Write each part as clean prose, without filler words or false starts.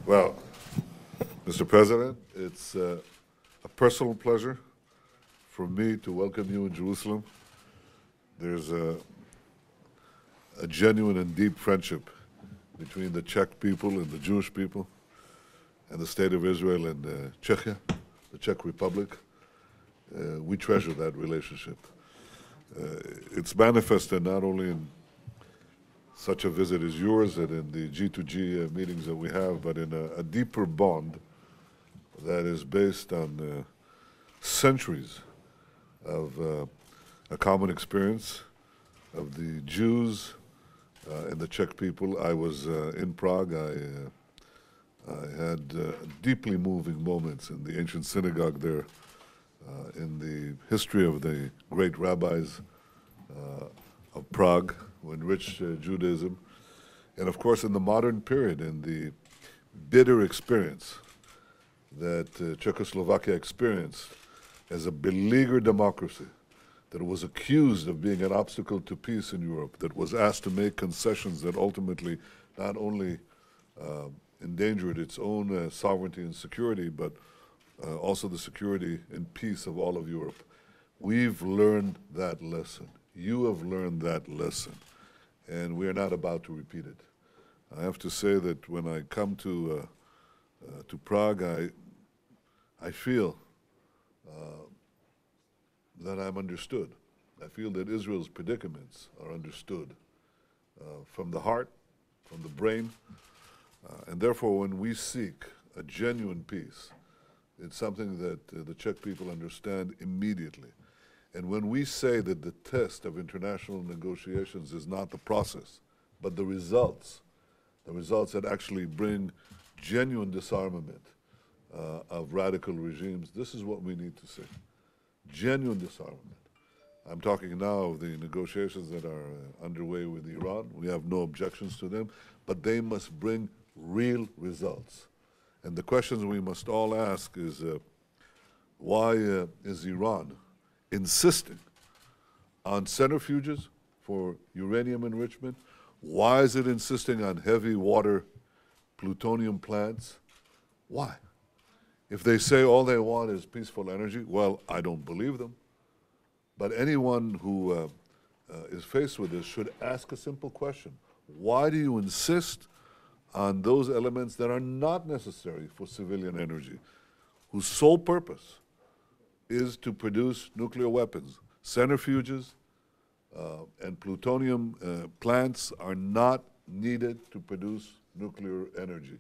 Well, Mr. President, it's a personal pleasure for me to welcome you in Jerusalem. There's a genuine and deep friendship between the Czech people and the Jewish people and the State of Israel and Czechia, the Czech Republic. We treasure that relationship. It's manifested not only in such a visit as yours and in the G2G meetings that we have, but in a deeper bond that is based on centuries of a common experience of the Jews and the Czech people. I was in Prague. I had deeply moving moments in the ancient synagogue there, in the history of the great rabbis of Prague, who enriched Judaism, and of course in the modern period, in the bitter experience that Czechoslovakia experienced as a beleaguered democracy that was accused of being an obstacle to peace in Europe, that was asked to make concessions that ultimately not only endangered its own sovereignty and security, but also the security and peace of all of Europe. We've learned that lesson. You have learned that lesson, and we are not about to repeat it. I have to say that when I come to Prague, I feel that I'm understood. I feel that Israel's predicaments are understood from the heart, from the brain, and therefore when we seek a genuine peace, it's something that the Czech people understand immediately. And when we say that the test of international negotiations is not the process, but the results that actually bring genuine disarmament of radical regimes, this is what we need to say. Genuine disarmament. I'm talking now of the negotiations that are underway with Iran. We have no objections to them, but they must bring real results. And the questions we must all ask is, why is Iran insisting on centrifuges for uranium enrichment? Why is it insisting on heavy water plutonium plants? Why? If they say all they want is peaceful energy, well, I don't believe them. But anyone who is faced with this should ask a simple question. Why do you insist on those elements that are not necessary for civilian energy, whose sole purpose is to produce nuclear weapons? Centrifuges and plutonium plants are not needed to produce nuclear energy.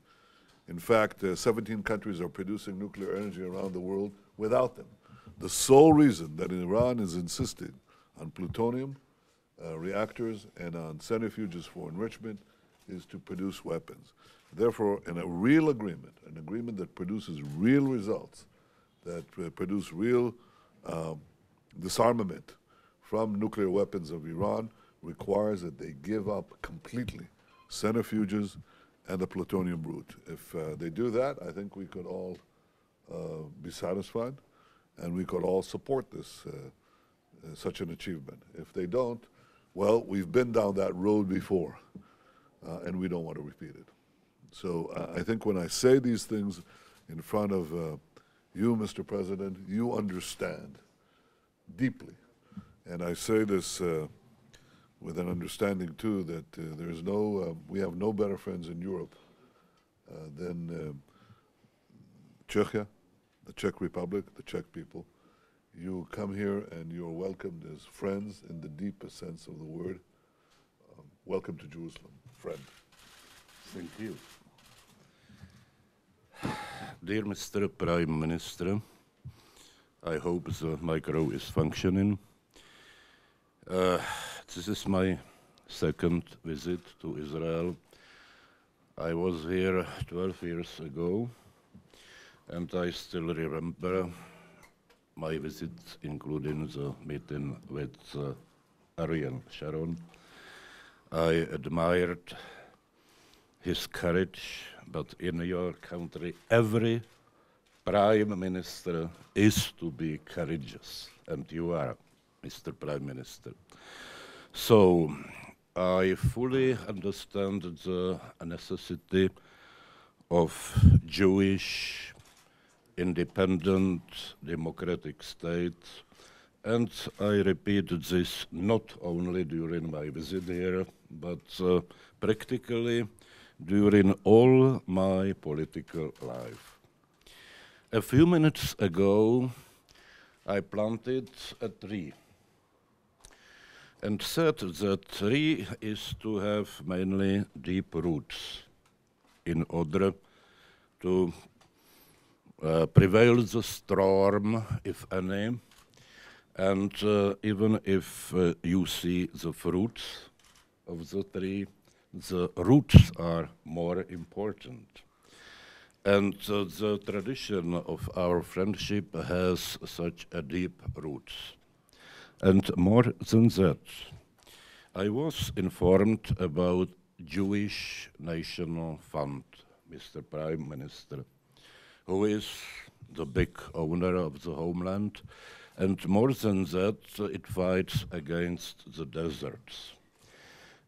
In fact, 17 countries are producing nuclear energy around the world without them. The sole reason that Iran is insisting on plutonium reactors and on centrifuges for enrichment is to produce weapons. Therefore, in a real agreement, an agreement that produces real results, that produce real disarmament from nuclear weapons of Iran, requires that they give up completely centrifuges and the plutonium route. If they do that, I think we could all be satisfied, and we could all support this, such an achievement. If they don't, well, we've been down that road before, and we don't want to repeat it. So I think when I say these things in front of you, Mr. President, you understand deeply. And I say this with an understanding, too, that we have no better friends in Europe than Czechia, the Czech Republic, the Czech people. You come here and you're welcomed as friends in the deepest sense of the word. Welcome to Jerusalem, friend. Thank you. Dear Mr. Prime Minister, I hope the micro is functioning. This is my second visit to Israel. I was here 12 years ago, and I still remember my visits, including the meeting with Ariel Sharon. I admired his courage, but in your country, every prime minister is to be courageous, and you are, Mr. Prime Minister. So I fully understand the necessity of Jewish, independent, democratic state. And I repeated this not only during my visit here, but practically during all my political life. A few minutes ago, I planted a tree and said that tree is to have mainly deep roots in order to prevail the storm, if any, and even if you see the fruits of the tree, the roots are more important. And the tradition of our friendship has such a deep roots. And more than that, I was informed about Jewish National Fund, Mr. Prime Minister, who is the big owner of the homeland, and more than that, it fights against the deserts.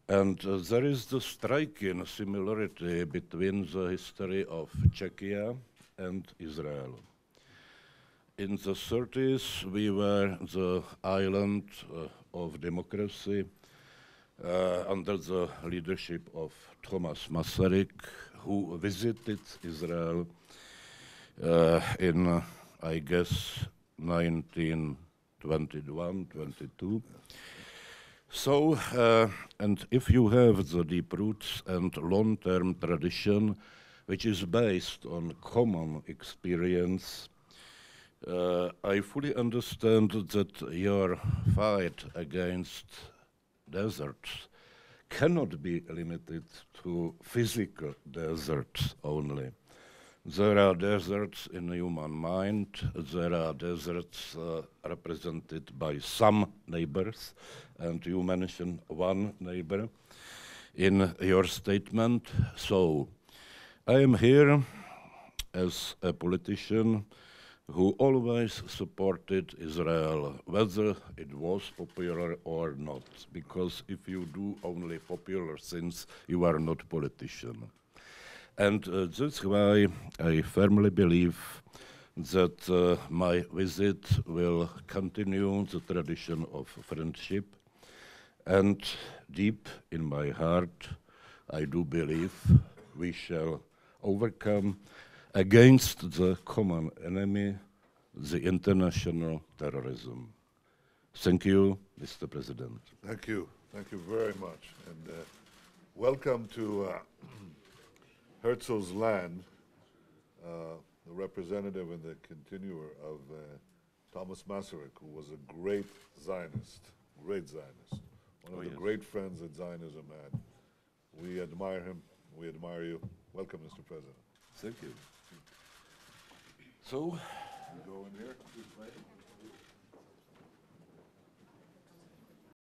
And there is the striking similarity between the history of Czechia and Israel. In the 30s, we were the island of democracy under the leadership of Thomas Masaryk, who visited Israel in, I guess, 1921, 22. So, and if you have the deep roots and long-term tradition, which is based on common experience, I fully understand that your fight against deserts cannot be limited to physical deserts only. There are deserts in the human mind, there are deserts represented by some neighbors, and you mentioned one neighbor in your statement. So, I am here as a politician who always supported Israel, whether it was popular or not, because if you do only popular things, you are not a politician. And that's why I firmly believe that my visit will continue the tradition of friendship, and deep in my heart, I do believe we shall overcome against the common enemy, the international terrorism. Thank you, Mr. President. Thank you. Thank you very much. And welcome to Herzl's land, the representative and the continuer of Thomas Masaryk, who was a great Zionist, one of the great friends that Zionism had. We admire him. We admire you. Welcome, Mr. President. Thank you. So, you go in here this way.